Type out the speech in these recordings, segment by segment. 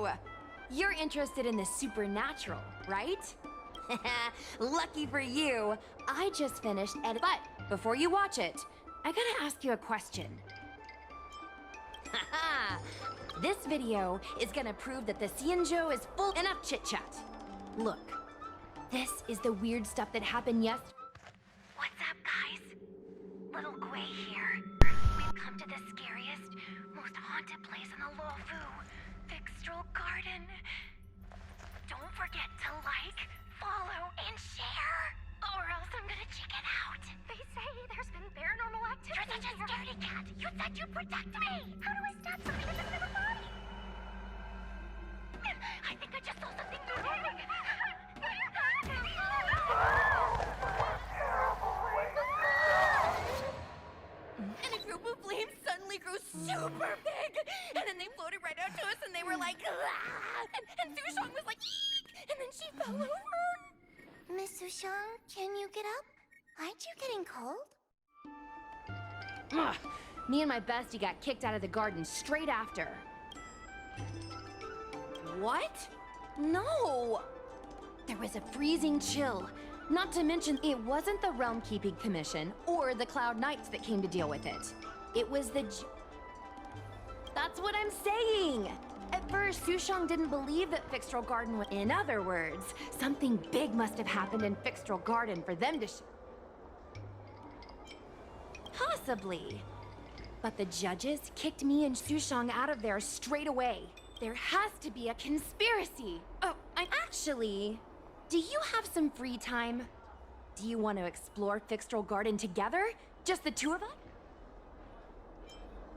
you! You're interested in the supernatural, right? Lucky for you, I just finished But before you watch it, I gotta ask you a question. Haha! This video is gonna prove that the Xianzhou is full enough chit-chat. Look, this is the weird stuff that happened yesterday. What's up, guys? Little Gui here. We've come to the scariest, most haunted place in the Luofu, Fixstral Garden. Don't forget to like, follow, and share, or else I'm gonna chicken out. They say there's been paranormal activity. You're such a scaredy cat. You said you'd protect me. How do I stop something that's in my body? I think I just saw something moving. And a group of flames suddenly grew super big, and then they floated right out to us, and they were like, ah! and Sushong was like, eek! And then she fell over. Miss Sushong, can you get up? Aren't you getting cold? Ugh. Me and my bestie got kicked out of the garden straight after. What? No! There was a freezing chill. Not to mention, it wasn't the Realm Keeping Commission or the Cloud Knights that came to deal with it. It was the That's what I'm saying! At first, Sushong didn't believe that Fixstral Garden was— In other words, something big must have happened in Fixstral Garden for them to Possibly. But the judges kicked me and Sushong out of there straight away. There has to be a conspiracy. Oh, actually, do you have some free time? Do you want to explore Fixstral Garden together? Just the two of us?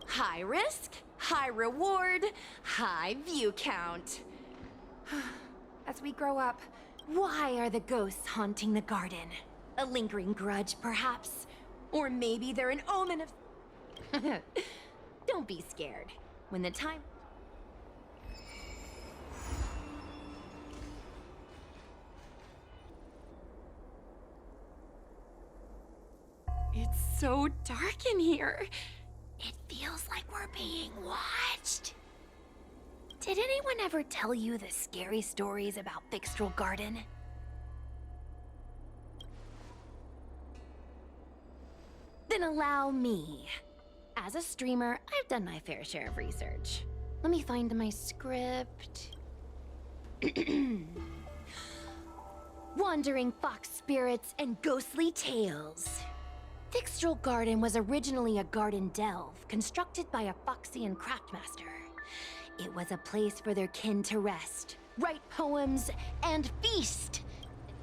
High risk, high reward, high view count. As we grow up, why are the ghosts haunting the garden? A lingering grudge, perhaps? Or maybe they're an omen of... Don't be scared. When the time... It's so dark in here. It feels like we're being watched. Did anyone ever tell you the scary stories about Fixstral Garden? Then allow me. As a streamer, I've done my fair share of research. Let me find my script. Wandering fox spirits and ghostly tales. Fixstral Garden was originally a garden delve constructed by a Foxian craftmaster. It was a place for their kin to rest, write poems, and feast.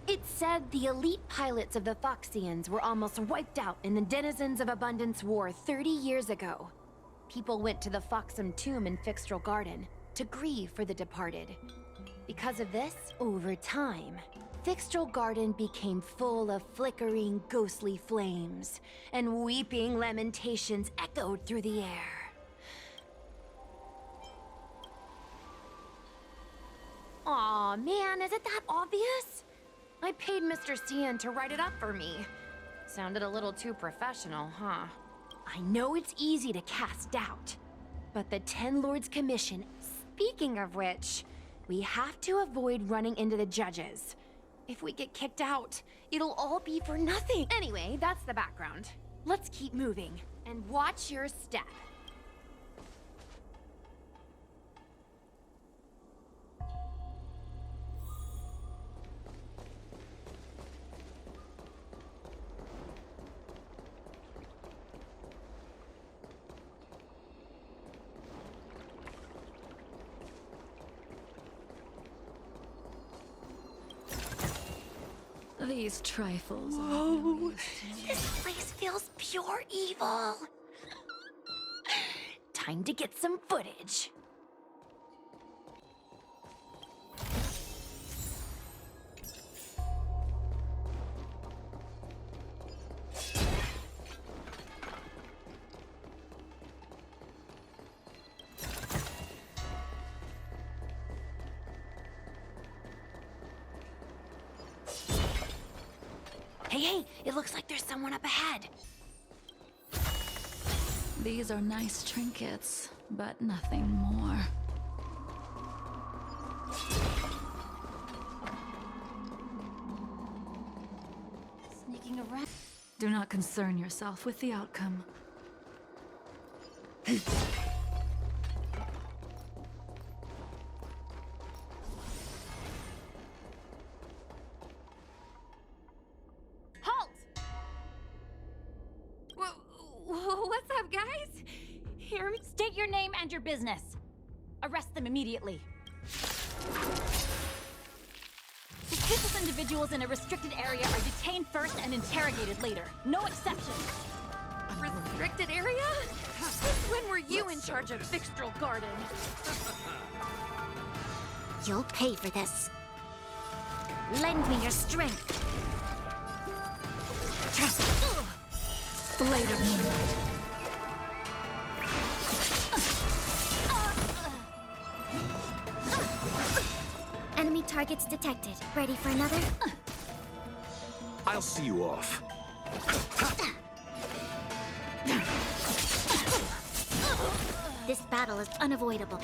It said the elite pilots of the Foxians were almost wiped out in the Denizens of Abundance War 30 years ago. People went to the Foxum tomb in Fixstral Garden to grieve for the departed. Because of this, over time, Fixstral Garden became full of flickering, ghostly flames, and weeping lamentations echoed through the air. Aw, man, is it that obvious? I paid Mr. Cian to write it up for me. Sounded a little too professional, huh? I know it's easy to cast doubt, but the Ten Lords Commission, speaking of which, we have to avoid running into the judges. If we get kicked out, it'll all be for nothing. Anyway, that's the background. Let's keep moving, and watch your step. These trifles are Whoa! This place feels pure evil. Time to get some footage. Hey, it looks like there's someone up ahead. These are nice trinkets, but nothing more. running around. Do not concern yourself with the outcome. Halt! What's up, guys? Hear me? State your name and your business. Arrest them immediately. Suspicious individuals in a restricted area are detained first and interrogated later. No exceptions. Restricted area? Since when were you in charge of Fixtral Garden? You'll pay for this. Lend me your strength. Blade of Moonlight. Enemy targets detected. Ready for another? I'll see you off. This battle is unavoidable.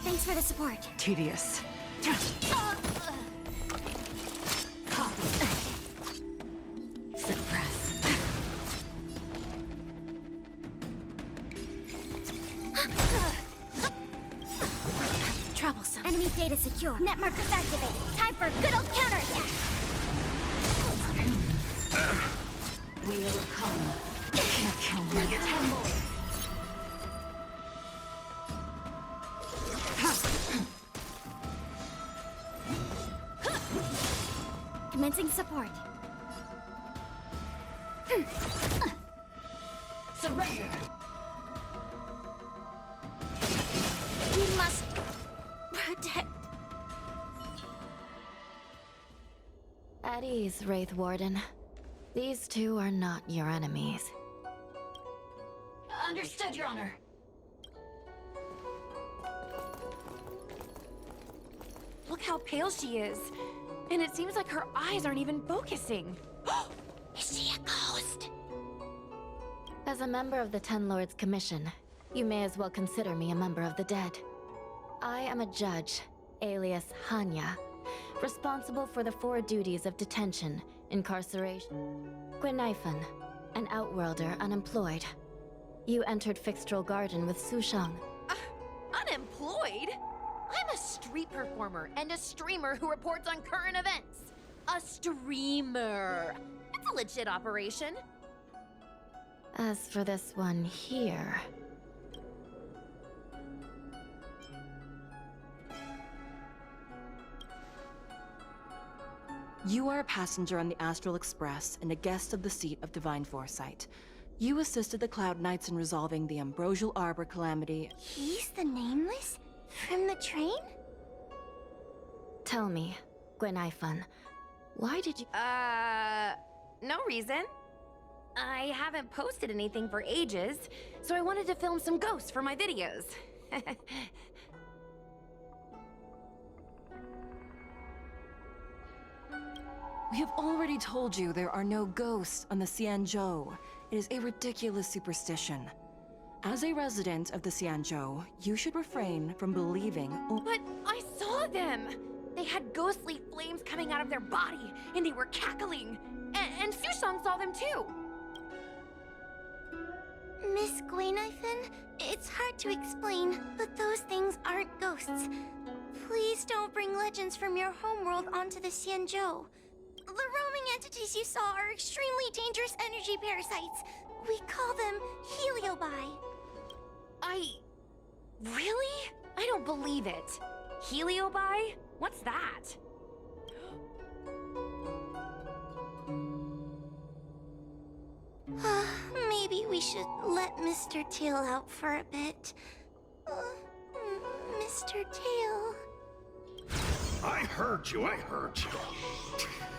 Thanks for the support. Tedious. Suppress. Troublesome. Enemy data secure. Net markers activated. Time for a good old counterattack. We'll come. Can't kill me. Commencing support. Surrender. We must protect. At ease, Wraith Warden. These two are not your enemies. Understood, Your Honor. Look how pale she is. And it seems like her eyes aren't even focusing. Is she a ghost? As a member of the Ten Lords Commission, you may as well consider me a member of the dead. I am a judge, alias Hanya, responsible for the 4 duties of detention, incarceration. Guinaifen, an outworlder unemployed. You entered Fixtral Garden with Sushang. Unemployed? I'm a street performer and a streamer who reports on current events. A streamer. It's a legit operation. As for this one here... You are a passenger on the Astral Express and a guest of the seat of Divine Foresight. You assisted the Cloud Knights in resolving the Ambrosial Arbor calamity. He's the Nameless? From the train? Tell me, Guinaifen, why did you... no reason. I haven't posted anything for ages, so I wanted to film some ghosts for my videos. We have already told you there are no ghosts on the Xianzhou. It is a ridiculous superstition. As a resident of the Xianzhou, you should refrain from believing. But I saw them! They had ghostly flames coming out of their body, and they were cackling. And Sushang saw them too! Miss Guinaifen, it's hard to explain, but those things aren't ghosts. Please don't bring legends from your homeworld onto the Xianzhou. The roaming entities you saw are extremely dangerous energy parasites. We call them heliobi. Really? I don't believe it. Heliobi? What's that? Maybe we should let Mr. Tail out for a bit. Mr. Tail. I heard you.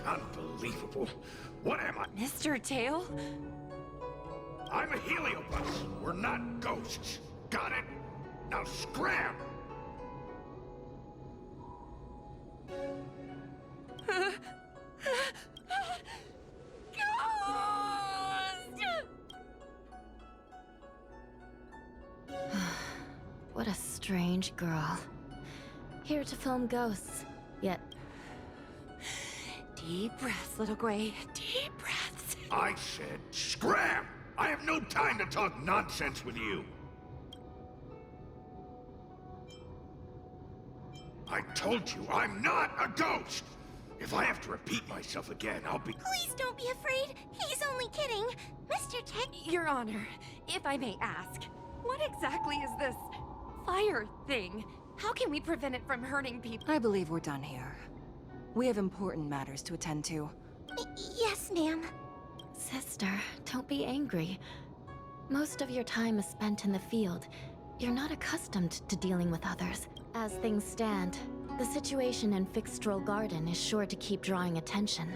Unbelievable. What am I? Mr. Tail? I'm a heliobus. We're not ghosts. Got it? Now scram! What a strange girl. Here to film ghosts, yet Deep breaths, little Gray. Deep breaths. I said scram! I have no time to talk nonsense with you. I told you I'm not a ghost! If I have to repeat myself again, I'll be— Please don't be afraid. He's only kidding. Mr. Tech, Your Honor, if I may ask, what exactly is this fire thing? How can we prevent it from hurting people? I believe we're done here. We have important matters to attend to. yes, ma'am. Sister, don't be angry. Most of your time is spent in the field. You're not accustomed to dealing with others. As things stand, the situation in Fixstral Garden is sure to keep drawing attention.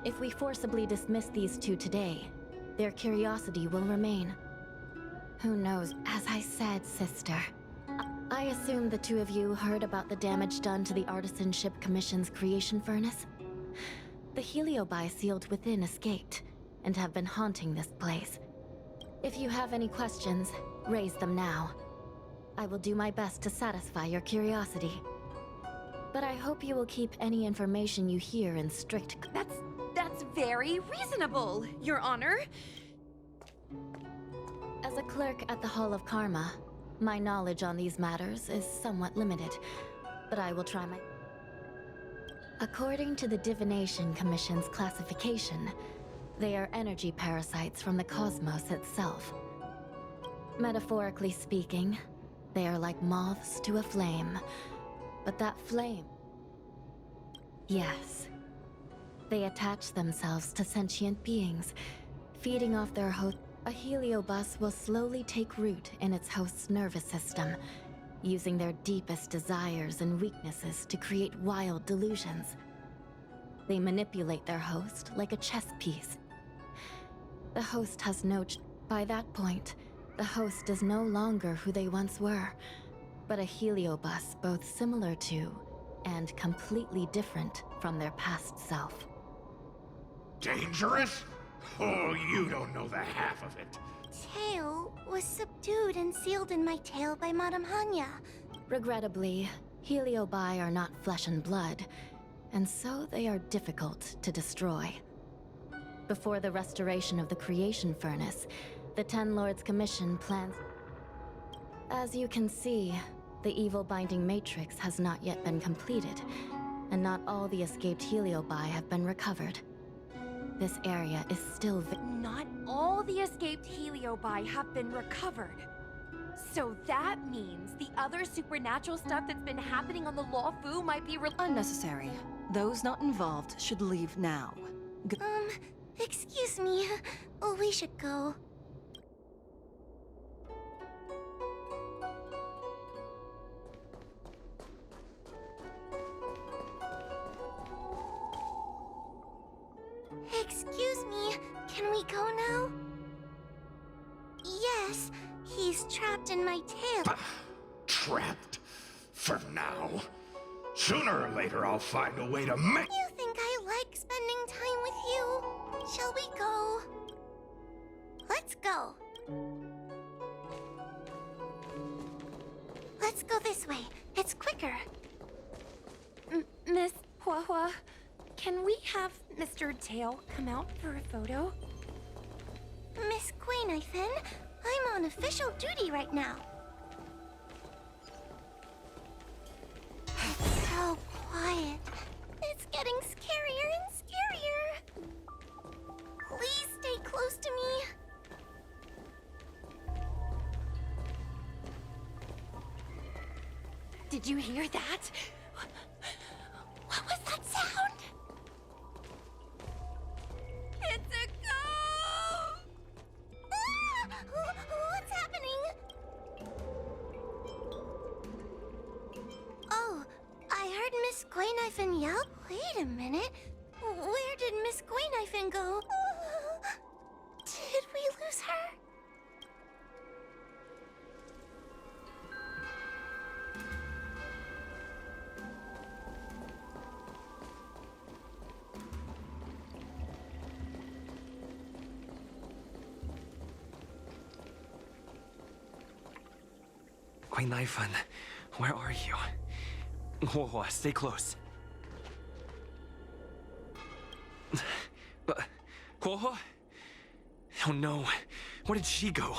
If we forcibly dismiss these two today, their curiosity will remain. Who knows? As I said, sister, I assume the two of you heard about the damage done to the Artisanship Commission's creation furnace? The Heliobi sealed within escaped, and have been haunting this place. If you have any questions, raise them now. I will do my best to satisfy your curiosity. But I hope you will keep any information you hear in strict— That's very reasonable, Your Honor. As a clerk at the Hall of Karma, my knowledge on these matters is somewhat limited, but I will try my— According to the Divination Commission's classification, they are energy parasites from the cosmos itself. Metaphorically speaking, they are like moths to a flame, but that flame— Yes. They attach themselves to sentient beings, feeding off their host. A heliobus will slowly take root in its host's nervous system, using their deepest desires and weaknesses to create wild delusions. They manipulate their host like a chess piece. The host has by that point, the host is no longer who they once were, but a heliobus both similar to and completely different from their past self. Dangerous? Oh, you don't know the half of it. Tail was subdued and sealed in my tail by Madame Hanya. Regrettably, Heliobi are not flesh and blood, and so they are difficult to destroy. Before the restoration of the creation furnace, the Ten Lords Commission plans— As you can see, the evil binding matrix has not yet been completed, and not all the escaped Heliobi have been recovered. This area is still Not all the escaped Heliobi have been recovered. So that means the other supernatural stuff that's been happening on the Law Fu might be Unnecessary. Those not involved should leave now. Excuse me. We should go. Excuse me, can we go now? Yes, he's trapped in my tail. Trapped? For now. Sooner or later, I'll find a way to make— You think I like spending time with you? Shall we go? Let's go. Let's go this way. It's quicker. Miss HuoHuo, can we have Mr. Tail come out for a photo? Miss Quainifin, I'm on official duty right now. It's so quiet. It's getting scarier and scarier. Please stay close to me. Did you hear that? What was that sound? It's a ghost! What's happening? Oh, I heard Miss Quainifin yell. Wait a minute. Where did Miss Quainifin go? Did we lose her? Quainifin, where are you? HuoHuo, stay close. HuoHuo? Oh no, where did she go?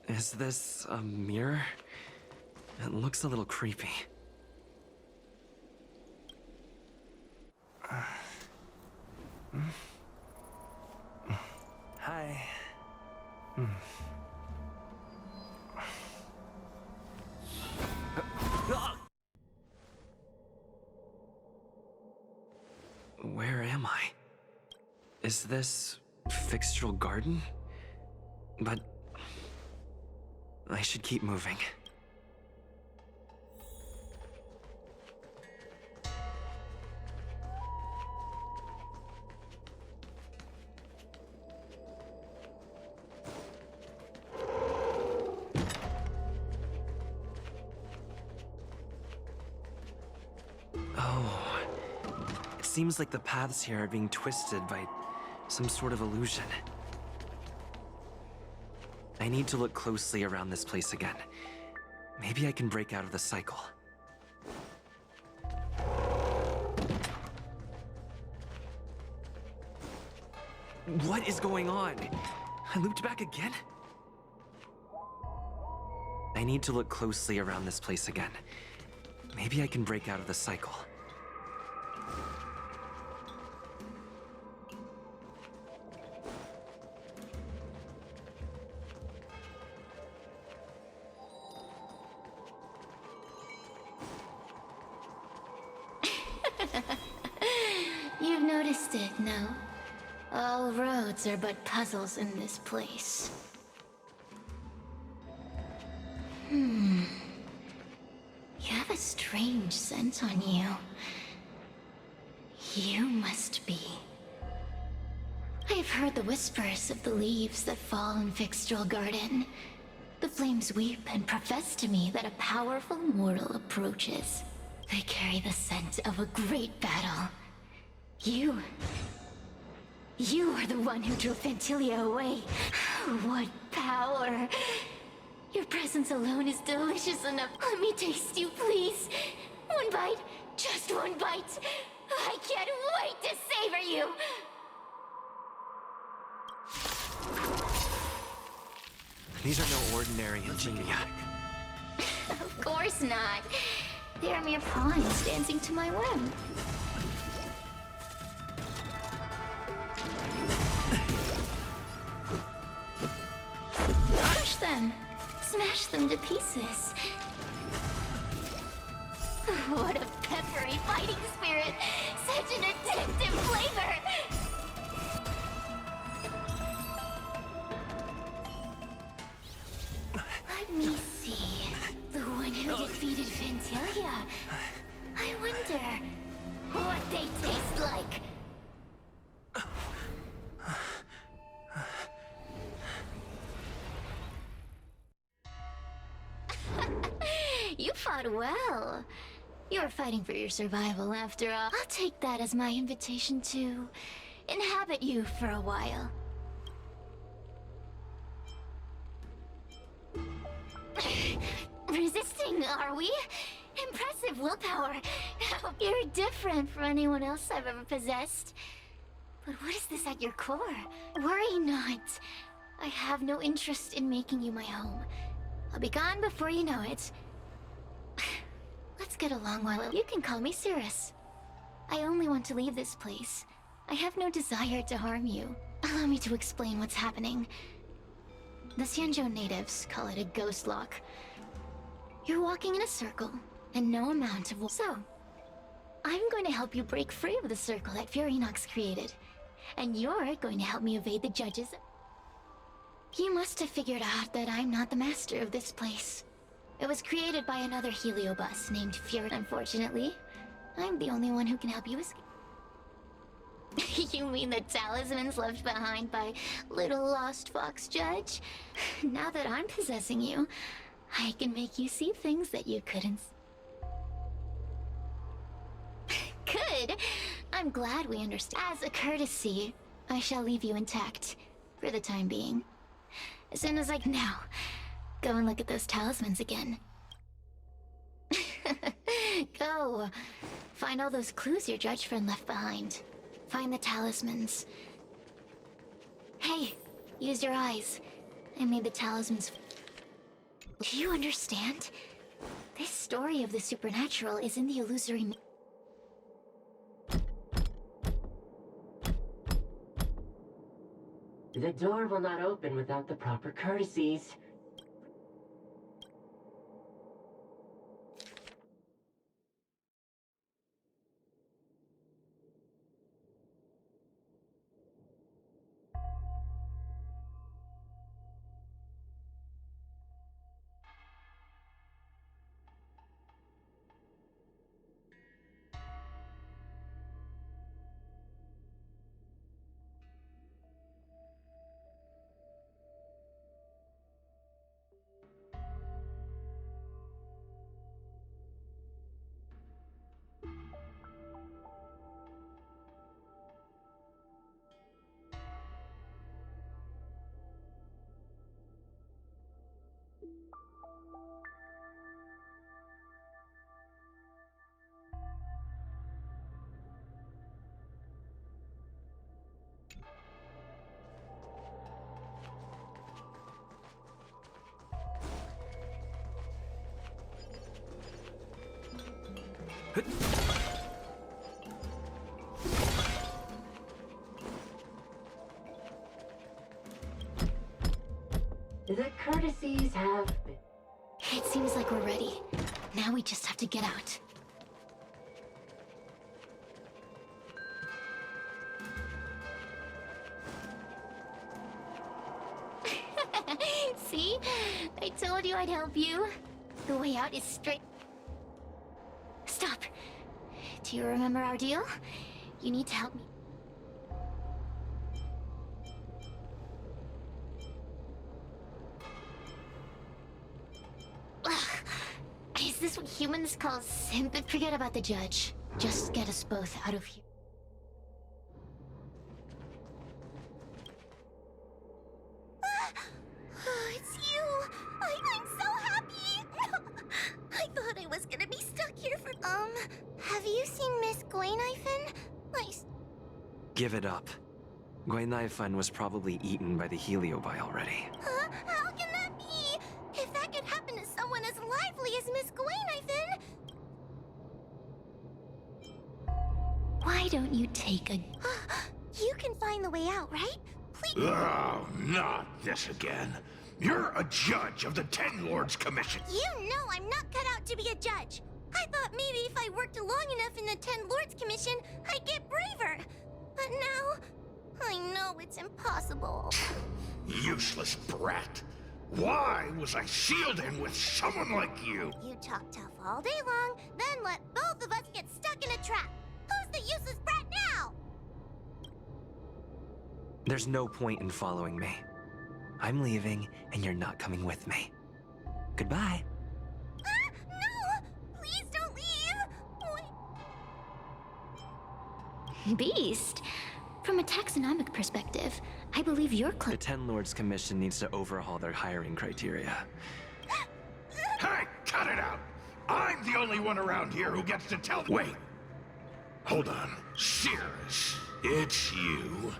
Is this a mirror? It looks a little creepy. Hi. Where am I? Is this Fixtural Garden? But I should keep moving. Oh, it seems like the paths here are being twisted by some sort of illusion. I need to look closely around this place again. Maybe I can break out of the cycle. What is going on? I looped back again? I need to look closely around this place again. Maybe I can break out of the cycle. You've noticed it, no? All roads are but puzzles in this place. You have a strange scent on you. You must be. I've heard the whispers of the leaves that fall in Fixtural Garden. The flames weep and profess to me that a powerful mortal approaches. They carry the scent of a great battle. You are the one who drove Ventilia away. What power! Your presence alone is delicious enough. Let me taste you, please. One bite, just one bite. I can't wait to savor you. These are no ordinary ingenia. Of course not. They are mere pawns dancing to my whim. Crush them. Smash them to pieces. What a peppery fighting spirit! Such an addictive flavor! Let me see. The one who defeated Ventilia. I wonder what they taste like. You fought well. You're fighting for your survival after all. I'll take that as my invitation to inhabit you for a while. Resisting, are we? Impressive willpower. You're different from anyone else I've ever possessed. But what is this at your core? Worry not. I have no interest in making you my home. I'll be gone before you know it. Let's get along while you can call me Cirrus. I only want to leave this place. I have no desire to harm you. Allow me to explain what's happening. The Xianzhou natives call it a ghost lock. You're walking in a circle, and no amount of So, I'm going to help you break free of the circle that Furinox created. And you're going to help me evade the judges. You must have figured out that I'm not the master of this place. It was created by another Heliobus named Fury. Unfortunately, I'm the only one who can help you escape. You mean the talismans left behind by little lost fox judge? Now that I'm possessing you, I can make you see things that you couldn't. Good. I'm glad we understand. As a courtesy, I shall leave you intact for the time being. As soon as I can now, go and look at those talismans again. Go! Find all those clues your judge friend left behind. Find the talismans. Hey, use your eyes. I made the talismans. Do you understand? This story of the supernatural is in the illusory. The door will not open without the proper courtesies. The courtesies have been... It seems like we're ready. Now we just have to get out. See? I told you I'd help you. The way out is straight. Stop. Do you remember our deal? You need to help me. Is this what humans call sympathy? Forget about the judge. Just get us both out of here. It's you! I'm so happy! I thought I was gonna be stuck here for... have you seen Miss Gwainifin? Give it up. Gwainifin was probably eaten by the HuoHuo already. Huh? How can that be? If that could happen to someone as lively as Miss Gwainifin... Why don't you take a... You can find the way out, right? Please... Oh, not this again. You're a judge of the Ten Lords Commission. You know I'm not cut out to be a judge. I thought maybe if I worked long enough in the Ten Lords Commission, I'd get braver. But now, I know it's impossible. Useless brat. Why was I sealed in with someone like you? You talk tough all day long, then let both of us get stuck in a trap. Who's the useless brat now? There's no point in following me. I'm leaving, and you're not coming with me. Goodbye. No! Please don't leave! Wait. Beast, from a taxonomic perspective, I believe you're The Ten Lords Commission needs to overhaul their hiring criteria. Hey, cut it out! I'm the only one around here who gets to tell... Wait. Hold on. Cirrus, it's you.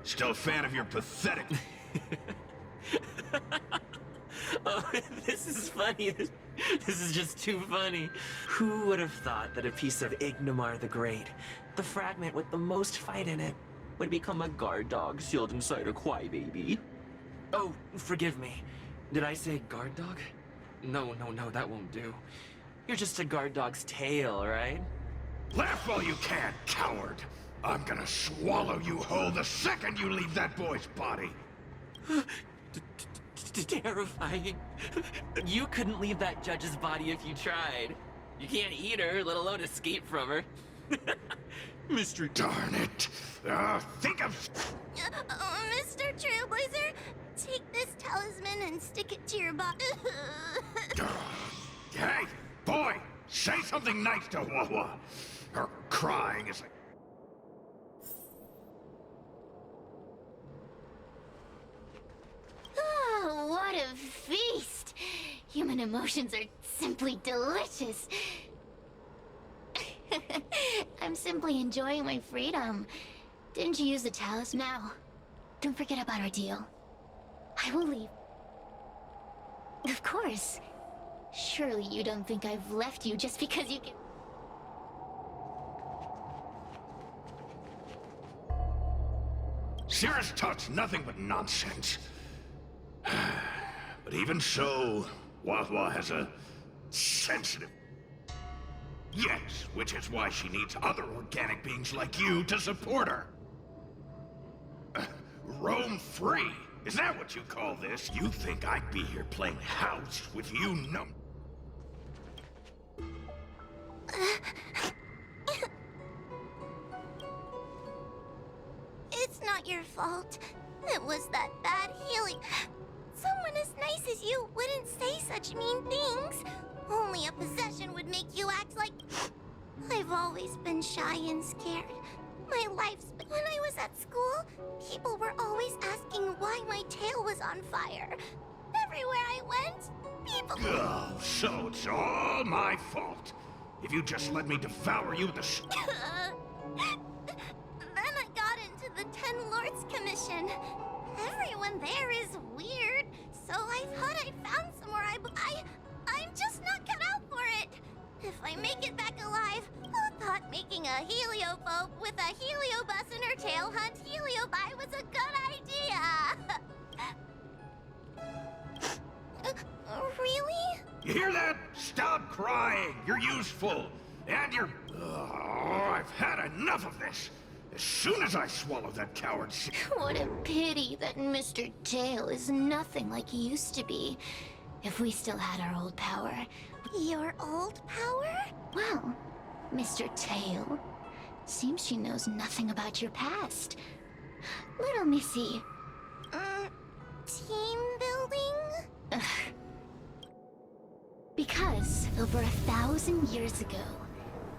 Still a fan of your pathetic... Oh, this is funny. This is just too funny. Who would have thought that a piece of Ignomar the Great, the fragment with the most fight in it, would become a guard dog sealed inside a crybaby? Oh, forgive me. Did I say guard dog? No, that won't do. You're just a guard dog's tail, right? Laugh while you can, coward! I'm gonna swallow you whole the second you leave that boy's body! Terrifying. You couldn't leave that judge's body if you tried. You can't eat her, let alone escape from her. Mr. Darn it! Think of... Mr. Trailblazer, take this talisman and stick it to your body. Hey, boy! Say something nice to HuoHuo! Her crying is like... feast! Human emotions are simply delicious. I'm simply enjoying my freedom. Didn't you use the talisman? Now, don't forget about our deal. I will leave. Of course. Surely you don't think I've left you just because you can... Cirrus talks nothing but nonsense. But even so, HuoHuo has a sensitive... Yes, which is why she needs other organic beings like you to support her. Roam free? Is that what you call this? You think I'd be here playing house with you numb? It's not your fault. It was that bad healing. Someone as nice as you wouldn't say such mean things. Only a possession would make you act like... I've always been shy and scared. My life's... When I was at school, people were always asking why my tail was on fire. Everywhere I went, people... Oh, so it's all my fault. If you just let me devour you with the... Then I got into the Ten Lords Commission. Everyone there is weird, so I thought I'd found somewhere I'm just not cut out for it. If I make it back alive, who thought making a heliophobe with a heliobus in her tail hunt heliobi was a good idea? Really? You hear that? Stop crying. You're useful. And you're... Oh, I've had enough of this. As soon as I swallow that coward... What a pity that Mr. Tail is nothing like he used to be. If we still had our old power... Your old power? Well, Mr. Tail, seems she knows nothing about your past. Little Missy... team building? Because over 1,000 years ago,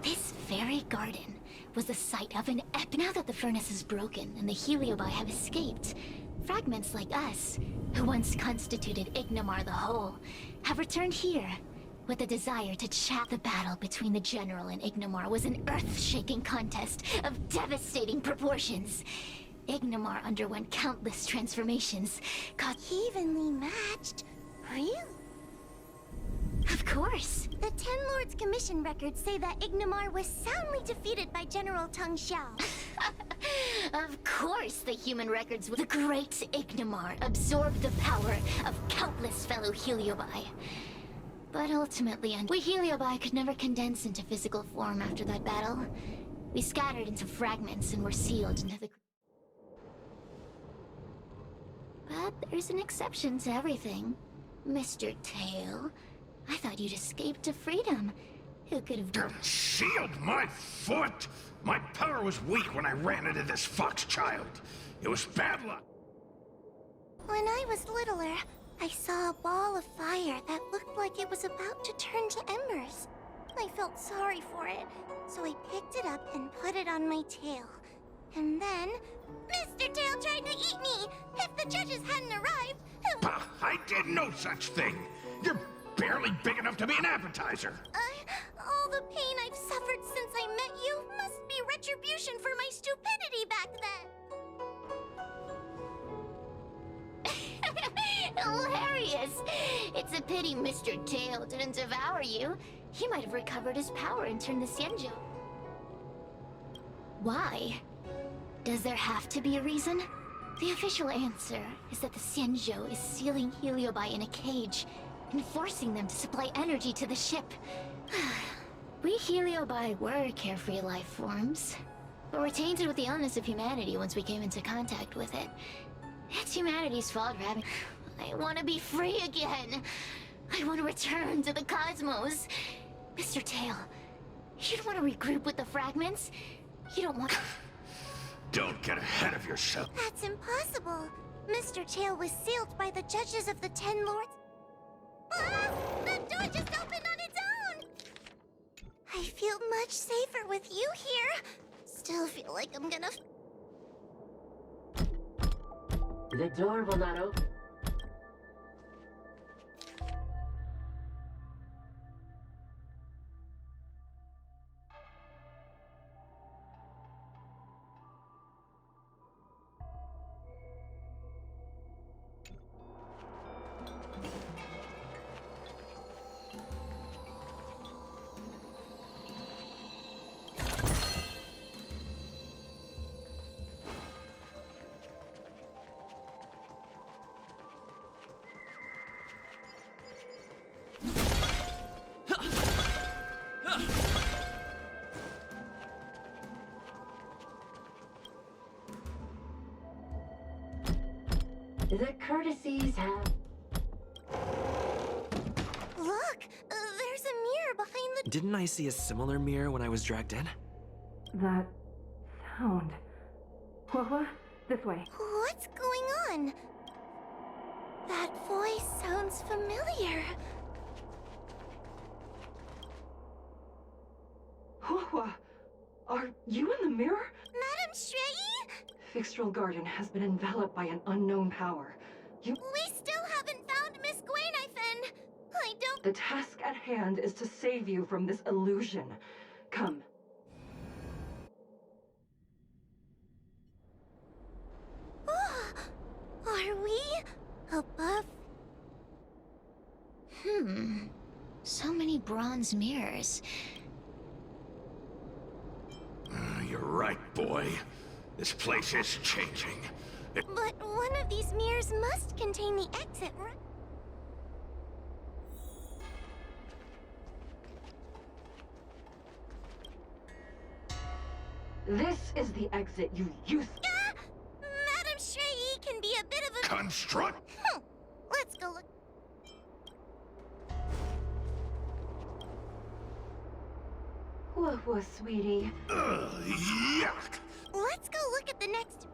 this very garden was the site of an epic. Now that the furnace is broken and the heliobi have escaped, fragments like us, who once constituted Ignomar the Whole, have returned here with a desire to chat. The battle between the General and Ignomar was an earth-shaking contest of devastating proportions. Ignomar underwent countless transformations, evenly matched. Really? Of course. The Ten Lords Commission records say that Ignomar was soundly defeated by General Teng Xiao. Of course the human records with the great Ignomar absorbed the power of countless fellow heliobi. But ultimately, we heliobi could never condense into physical form after that battle. We scattered into fragments and were sealed into the... But there's an exception to everything. Mr. Tail, I thought you'd escaped to freedom. Who could have done... Sealed my foot? My power was weak when I ran into this fox child. It was bad luck. When I was littler, I saw a ball of fire that looked like it was about to turn to embers. I felt sorry for it, so I picked it up and put it on my tail. And then, Mr. Tail tried to eat me! If the judges hadn't arrived... Bah, I did no such thing! You're barely big enough to be an appetizer! All the pain I've suffered since I met you must be retribution for my stupidity back then! Hilarious! It's a pity Mr. Tail didn't devour you. He might have recovered his power and turned the Xianzhou. Why? Does there have to be a reason? The official answer is that the Xianzhou is sealing heliobi in a cage and forcing them to supply energy to the ship. We heliobi were carefree life forms, but were tainted with the illness of humanity once we came into contact with it. It's humanity's fault for having... I want to be free again. I want to return to the cosmos. Mr. Tail, you don't want to regroup with the fragments? You don't want... Don't get ahead of yourself. That's impossible. Mr. Tail was sealed by the judges of the Ten Lords. Ah! The door just opened on its own! I feel much safer with you here. Still feel like I'm gonna... The door will not open. The courtesies have... Look! There's a mirror behind the... Didn't I see a similar mirror when I was dragged in? That sound. HuoHuo, this way. What's going on? That voice sounds familiar. HuoHuo, are you in the mirror? Madam Shrei? Fixtral Garden has been enveloped by an unknown power. We still haven't found Miss Gwainifin. I don't... The task at hand is to save you from this illusion. Come. Are we above? So many bronze mirrors. You're right, boy. This place is changing. But one of these mirrors must contain the exit, right? This is the exit, you youth. Madam Shrei can be a bit of a... Construct. Let's go look. HuoHuo, sweetie. Yuck. Let's go look at the next...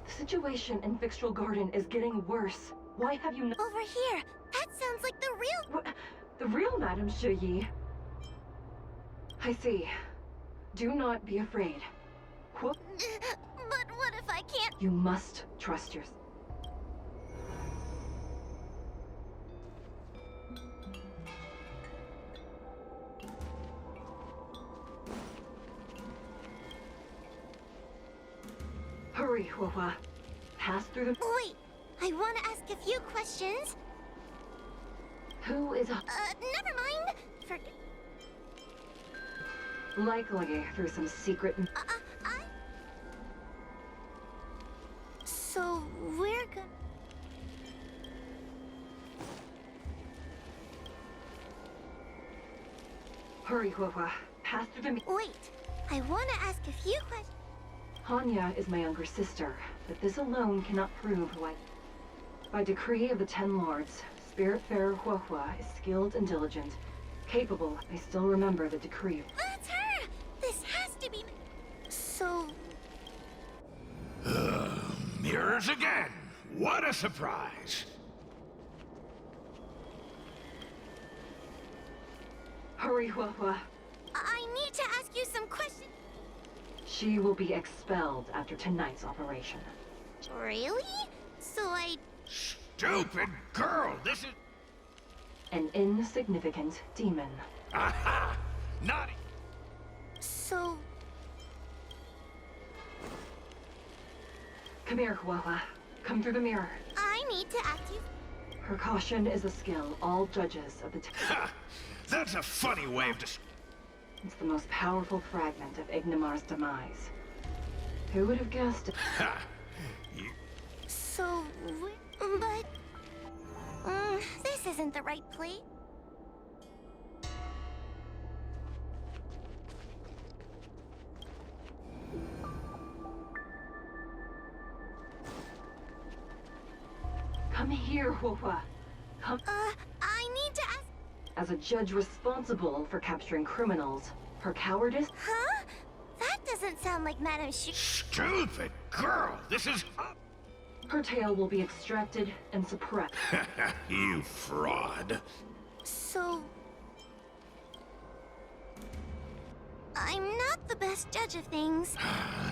The situation in Fixtral Garden is getting worse. Why have you not... Over here. That sounds like the real... What? The real Madame HuoHuo? I see. Do not be afraid. But what if I can't... You must trust yourself. Hurry, HuoHuo. Pass through the... Wait, I want to ask a few questions. Who is... Never mind. Forget... Likely through some secret... So, we're gonna... Hurry, HuoHuo. Pass through the... Wait, I want to ask a few questions. Hanya is my younger sister, but this alone cannot prove who I... By decree of the Ten Lords, Spiritfarer HuoHuo is skilled and diligent. Capable, I still remember the decree. That's her! This has to be... So... Mirrors again. What a surprise. Hurry, HuoHuo. I need to ask you some questions. She will be expelled after tonight's operation. Really? So I... Stupid girl. This is... An insignificant demon. Aha! Naughty. So... Come here, HuoHuo. Come through the mirror. I need to ask you... Her caution is a skill all judges of the... Ha! That's a funny way of It's the most powerful fragment of Ignimar's demise. Who would have guessed it? Ha! You... So... But... this isn't the right place. Come here, HuoHuo. Come... I need to ask... As a judge responsible for capturing criminals, her cowardice... Huh? That doesn't sound like Madame Stupid girl. This is... Her tail will be extracted and suppressed. You fraud. So... I'm not the best judge of things.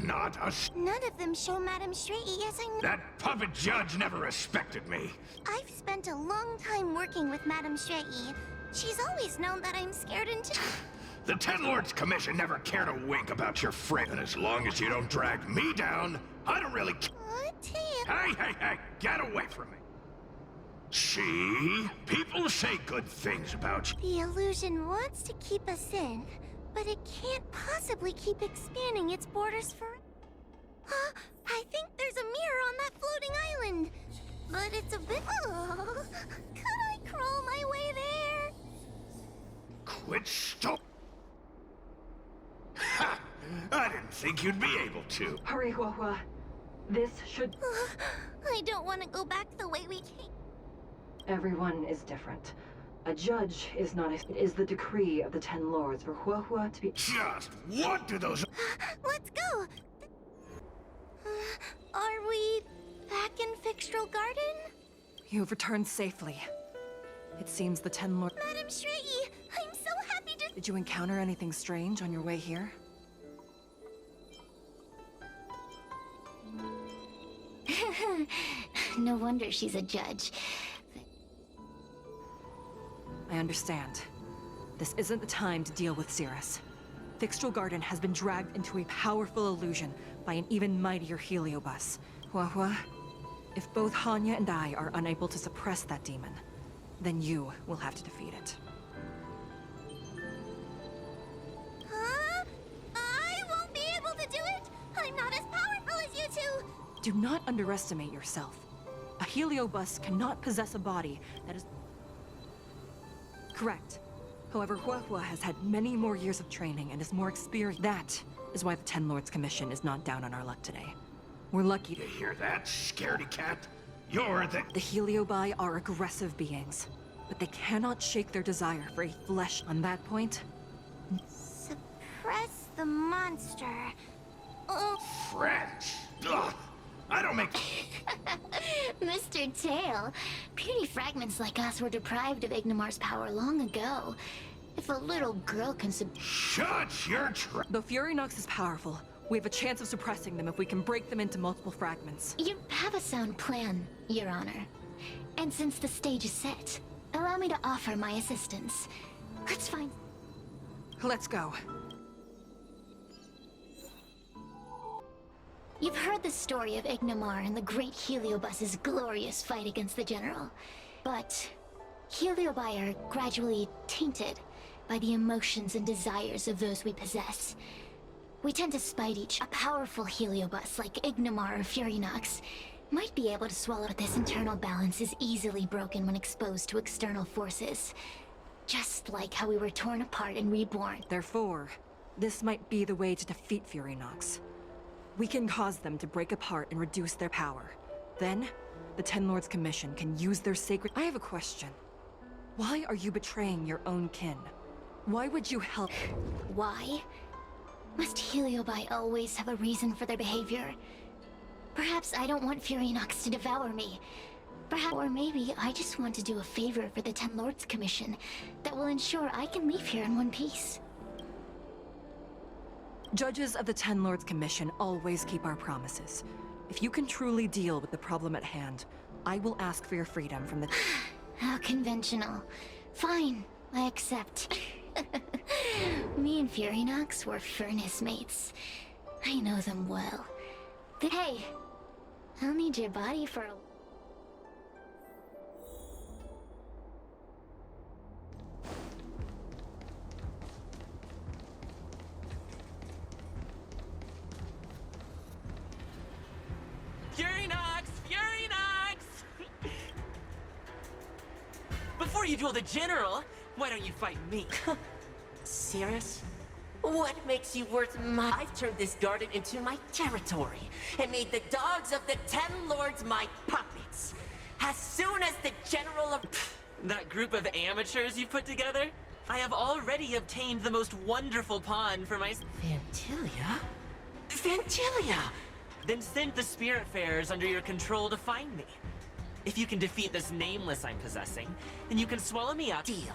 Not us. None of them show Madame Shrei as I know. That puppet judge never respected me. I've spent a long time working with Madame Shrei. She's always known that I'm scared into... The Ten Lords Commission never cared a wink about your friend. And as long as you don't drag me down, I don't really care. Hey, get away from me. See? People say good things about you. The illusion wants to keep us in, but it can't possibly keep expanding its borders for... I think there's a mirror on that floating island. But it's a bit... Could I crawl my way there? Quit stop. Ha! I didn't think you'd be able to. Hurry, HuoHuo. This should... I don't want to go back the way we came. Everyone is different. A judge is not... It is the decree of the Ten Lords for HuoHuo to be... Just what do those... Let's go! Are we back in Fixtral Garden? You have returned safely. It seems the Ten Lords... Madam Shrey, I'm so happy to... Did you encounter anything strange on your way here? No wonder she's a judge. I understand. This isn't the time to deal with Cirrus. Fixtral Garden has been dragged into a powerful illusion by an even mightier heliobus. HuoHuo, if both Hanya and I are unable to suppress that demon, then you will have to defeat it. Huh? I won't be able to do it! I'm not as powerful as you two! Do not underestimate yourself. A heliobus cannot possess a body that is... Correct. However, HuoHuo has had many more years of training and is more experienced. That is why the Ten Lords Commission is not down on our luck today. We're lucky You hear that, scaredy cat? You're the... The heliobi are aggressive beings, but they cannot shake their desire for a flesh. On that point, Suppress the monster. Oh, Friends. Ugh. I don't make... Mr. Tail, puny fragments like us were deprived of Ignimar's power long ago. If a little girl can Shut your trap. though Fury Nox is powerful, we have a chance of suppressing them if we can break them into multiple fragments. You have a sound plan, Your Honor. And since the stage is set, allow me to offer my assistance. Let's find... Let's go. You've heard the story of Ignimar and the great Heliobus's glorious fight against the General. But Heliobi are gradually tainted by the emotions and desires of those we possess. We tend to spite each. A powerful Heliobus like Ignimar or Fury Nox might be able to swallow, but this internal balance is easily broken when exposed to external forces. Just like how we were torn apart and reborn. Therefore, this might be the way to defeat Fury Nox. We can cause them to break apart and reduce their power. Then, the Ten Lords Commission can use their sacred... I have a question. Why are you betraying your own kin? Why would you help... Why? Must Heliobi always have a reason for their behavior? Perhaps I don't want Fury Nox to devour me. Perhaps, or maybe I just want to do a favor for the Ten Lords Commission that will ensure I can leave here in one piece. Judges of the Ten Lords Commission always keep our promises. If you can truly deal with the problem at hand, I will ask for your freedom from the... How conventional. Fine, I accept. Me and Fury Nox were furnace mates. I know them well. Hey, I'll need your body for a... Fury Nox! Fury Nox! Before you duel the General, why don't you fight me? Cirrus? What makes you worth my... I've turned this garden into my territory and made the dogs of the Ten Lords my puppets. As soon as the General of... That group of amateurs you put together? I have already obtained the most wonderful pawn for my... Vantilia? Vantilia! Then send the Spiritfarers under your control to find me. If you can defeat this nameless I'm possessing, then you can swallow me up. Deal.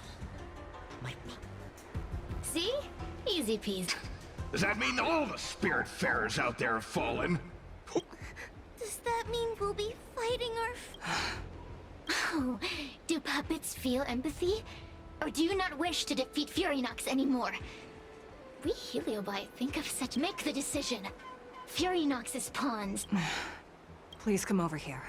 My... See? Easy peasy. Does that mean all the Spiritfarers out there have fallen? Does that mean we'll be fighting our... Oh, do puppets feel empathy? Or do you not wish to defeat Fury Nox anymore? We Heliobi think of such... Make the decision. Fury Nox's pawns. Please come over here.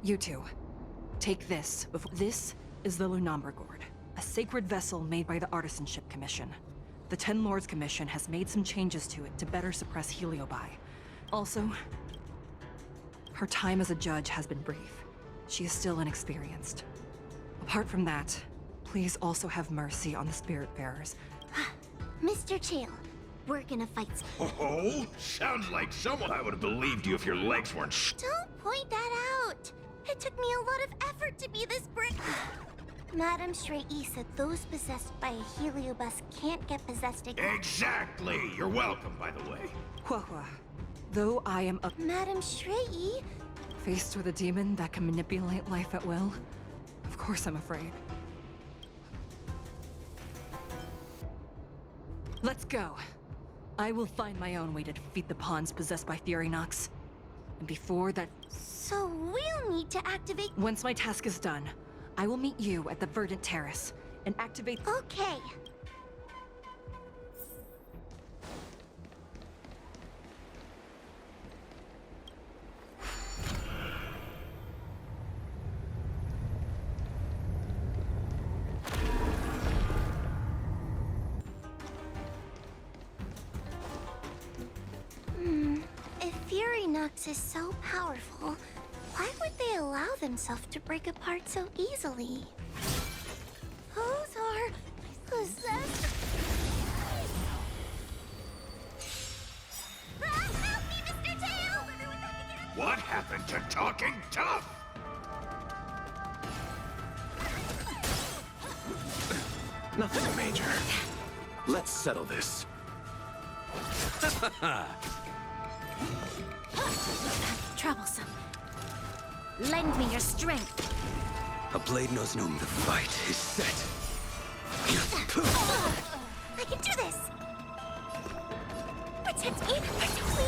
You two, take this before... This is the Lunomber Gourd, a sacred vessel made by the Artisanship Commission. The Ten Lords Commission has made some changes to it to better suppress Heliobi. Also, her time as a judge has been brief. She is still inexperienced. Apart from that, please also have mercy on the Spiritfarers. Mr. Chael, we're gonna fight. Oh, sounds like someone I would have believed you if your legs weren't Don't point that out! It took me a lot of effort to be this brave. Madame Shrey said those possessed by a heliobus can't get possessed again. Exactly! You're welcome, by the way. HuoHuo, though I am Madame Shrey? faced with a demon that can manipulate life at will, of course I'm afraid. Let's go. I will find my own way to defeat the pawns possessed by Furynox. And before that... So we'll need to activate... Once my task is done, I will meet you at the Verdant Terrace and activate... Okay. If Furynox is so powerful, why would they allow themselves to break apart so easily? Those are possessed. Help me, Mr. Tail! What happened to talking tough? Nothing major. Let's settle this. Troublesome. Lend me your strength. A blade knows no. The fight is set. I can do this! Protect me! Protect me!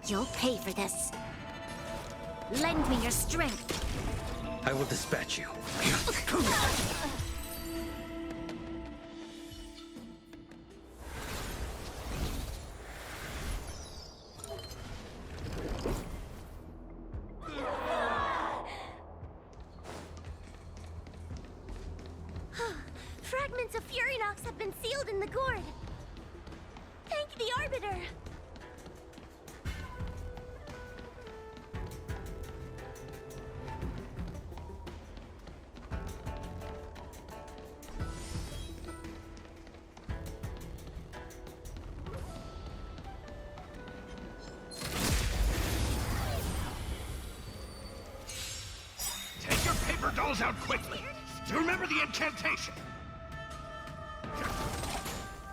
You'll pay for this. Lend me your strength. I will dispatch you. Fragments of Furynox have been sealed in the gourd. Thank the Arbiter. Take your paper dolls out quickly. Do you remember the incantation?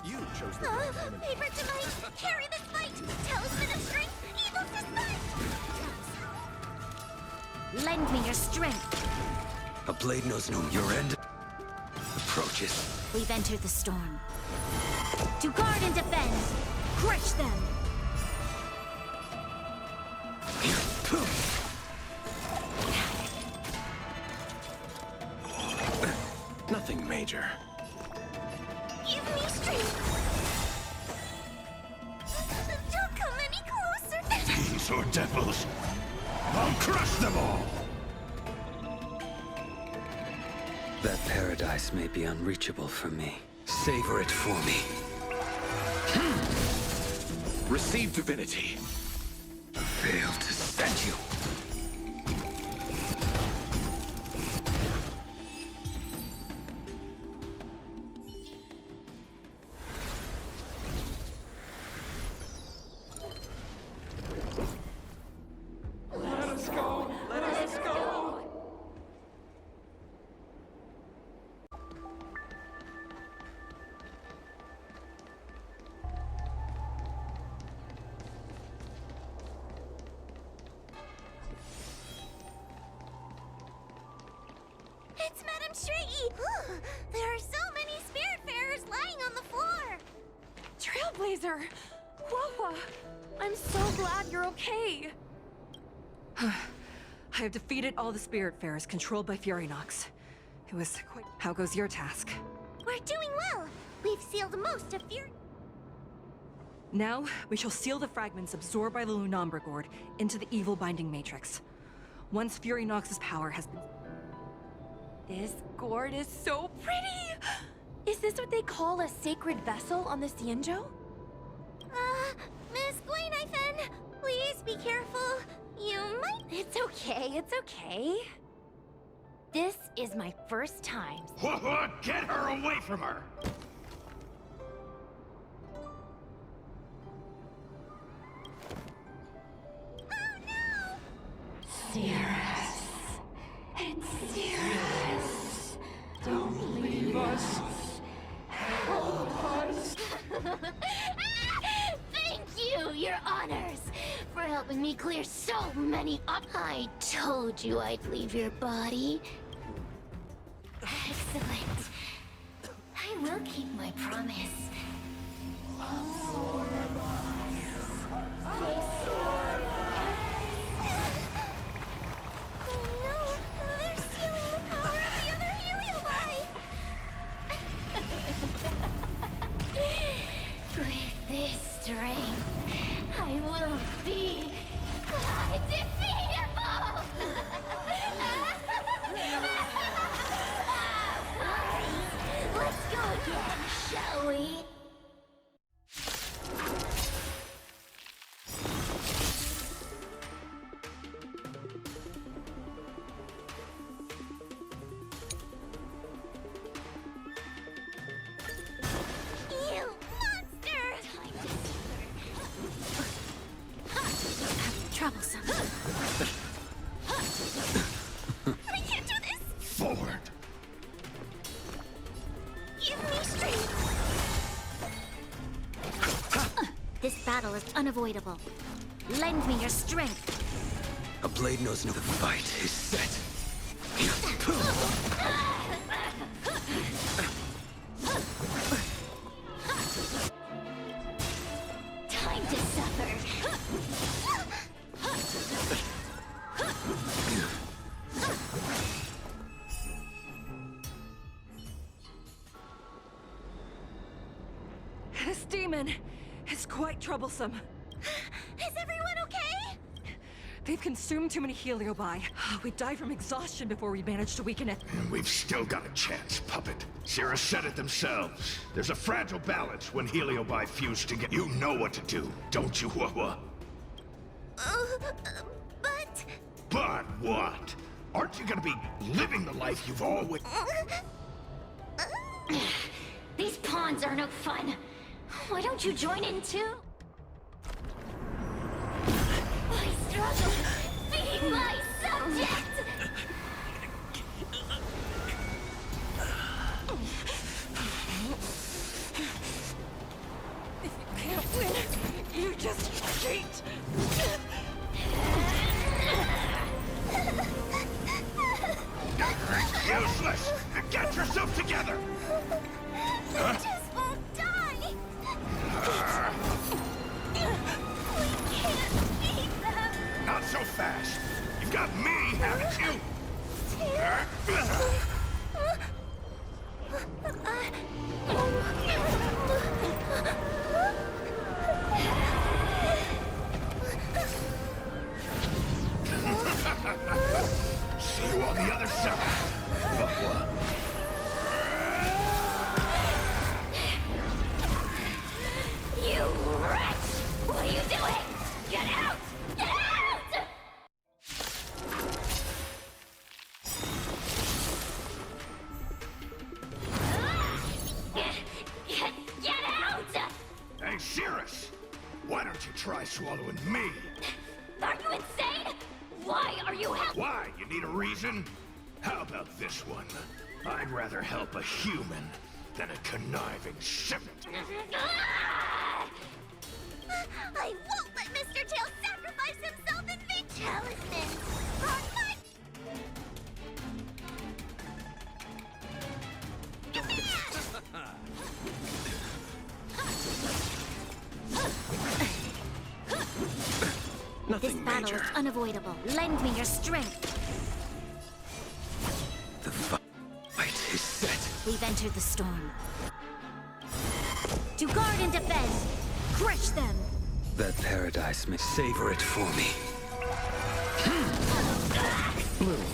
You chose the Paper to might! Carry this fight! Talisman of strength! Evil to spite! Lend me your strength. A blade knows no. Your end approaches. We've entered the storm. To guard and defend. Crush them. Nothing major. Give me strength! Don't come any closer! These are devils. I'll crush them all! That paradise may be unreachable for me. Savor it for me. Receive divinity. Fail to send you. It's Madame Shrey! There are so many Spiritfarers lying on the floor! Trailblazer! HuoHuo! I'm so glad you're okay! I have defeated all the Spiritfarers controlled by Furynox. It was quite... How goes your task? We're doing well! We've sealed most of Fury... Now, we shall seal the fragments absorbed by the Lunombra Gourd into the evil binding matrix. Once Furynox's power has been... This gourd is so pretty! Is this what they call a sacred vessel on the Xianzhou? Miss Guinevere, please be careful. You might... It's okay, it's okay. This is my first time. HuoHuo, get her away from her! Cirrus. It's Cirrus. Don't leave us. Help us. Thank you, your honors, for helping me clear so many up. I told you I'd leave your body. Excellent. I will keep my promise. Oh no, they're stealing the power of the other HuoHuo. With this strength, I will be undefeatable! Let's go again, shall we? You monster! Troublesome. I can't do this! Forward! Give me strength! This battle is unavoidable. Lend me your strength. A blade knows no... The fight is set. Time to suffer. This demon is quite troublesome. Is everyone okay? They've consumed too many heliobi. We died from exhaustion before we managed to weaken it. And we've still got a chance, Puppet. Cirrus said it themselves. There's a fragile balance when heliobi fuse together. You know what to do, don't you, HuoHuo? But... But what? Aren't you gonna be living the life you've always... These pawns are no fun. Why don't you join in too? I struggle. Be my subject! If you can't win, you just cheat. Useless! Get yourself together! I just won't die! We can't beat them! Not so fast! You've got me, haven't you? See you on the other side, HuoHuo. You wretch! What are you doing? Get out! Get out! Get out! Hey, Cirrus! Why don't you try swallowing me? Are you insane? Why are you Why? You need a reason? How about this one? I'd rather help a human than a conniving serpent. I won't let Mr. Tail sacrifice himself in vain! Talisman! On my... Nothing This battle major. is unavoidable. Lend me your strength. The fight is set. We've entered the storm. To guard and defend! Crush them! That paradise may Savor it for me. little.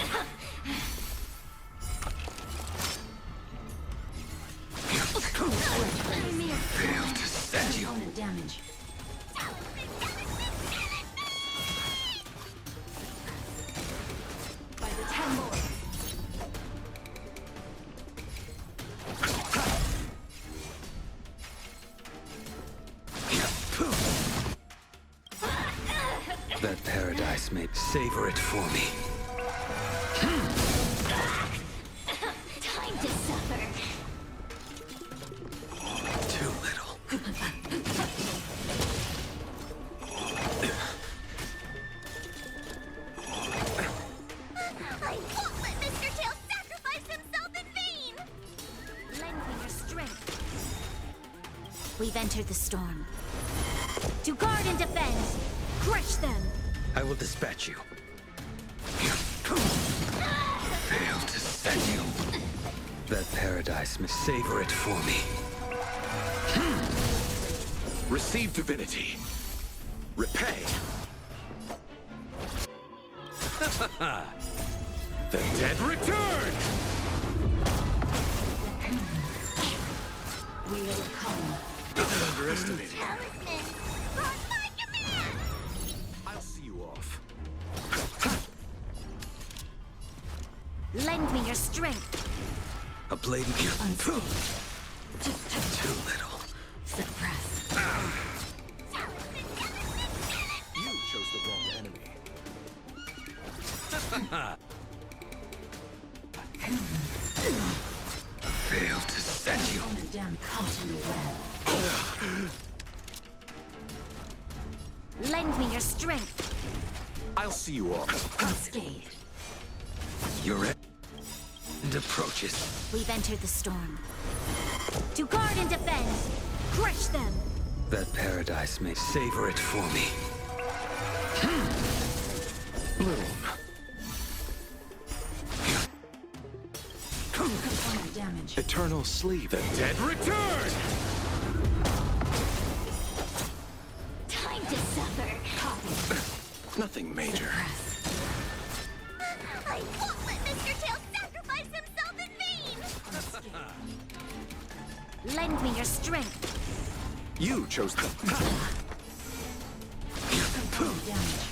damage. By the 10 lords. That paradise may savor it for me. Time to suffer. Too little. I won't let Mr. Tail sacrifice himself in vain! Lend me your strength. We've entered the storm. To guard and defend, crush them. I will dispatch you. Fail to send you. That paradise may savor it for me. Receive divinity. Repay. The dead return! We'll come. Underestimated. Talisman, on my command! I'll see you off. Lend me your strength. A blade of you. Unscathed. Too little. Suppress. You chose the wrong enemy. Fail to send you. Damn caught in the web. Lend me your strength. I'll see you off. Unscathed. Your end approaches. We've entered the storm. To guard and defend, crush them. That paradise may savor it for me. Bloom. Component damage. Eternal sleep. The dead return! Time to suffer. Nothing major. I won't let Mr. Tail sacrifice himself in vain! Lend me your strength. You chose the... Damage.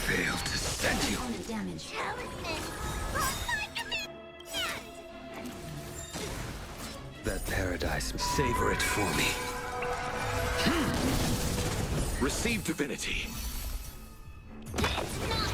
Fail to send you. Component damage. Talisman, on my command! That paradise may savor it for me. Receive divinity. It's not...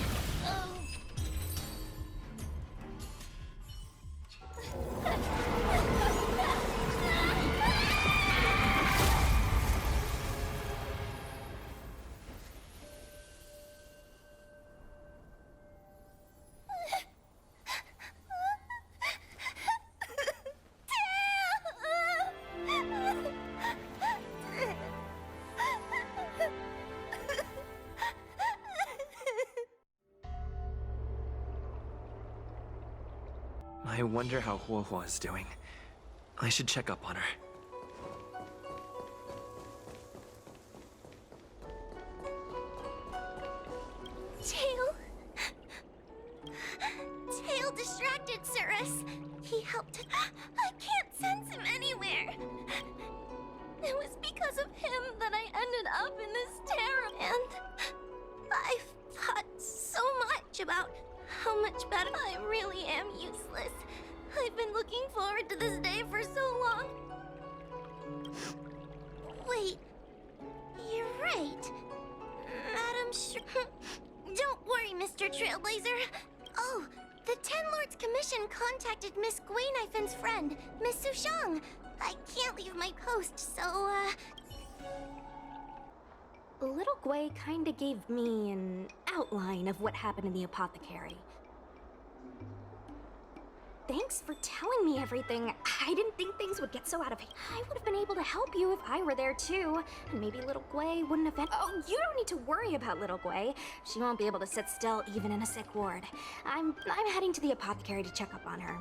I wonder how HuoHuo is doing. I should check up on her. Tail distracted Cirrus. He helped. I can't sense him anywhere. It was because of him that I ended up in this terror. And I've thought so much about how much better I really am useless. I've been looking forward to this day for so long. Wait, you're right. Madam Don't worry, Mr. Trailblazer. Oh, the Ten Lords Commission contacted Miss Guinaifin's friend, Miss Sushang. I can't leave my post, so, Little Gui kinda gave me an outline of what happened in the apothecary. Thanks for telling me everything. I didn't think things would get so out of hand. I would have been able to help you if I were there too. And maybe Little Gui wouldn't have been— Oh, you don't need to worry about Little Gui. She won't be able to sit still even in a sick ward. I'm heading to the apothecary to check up on her.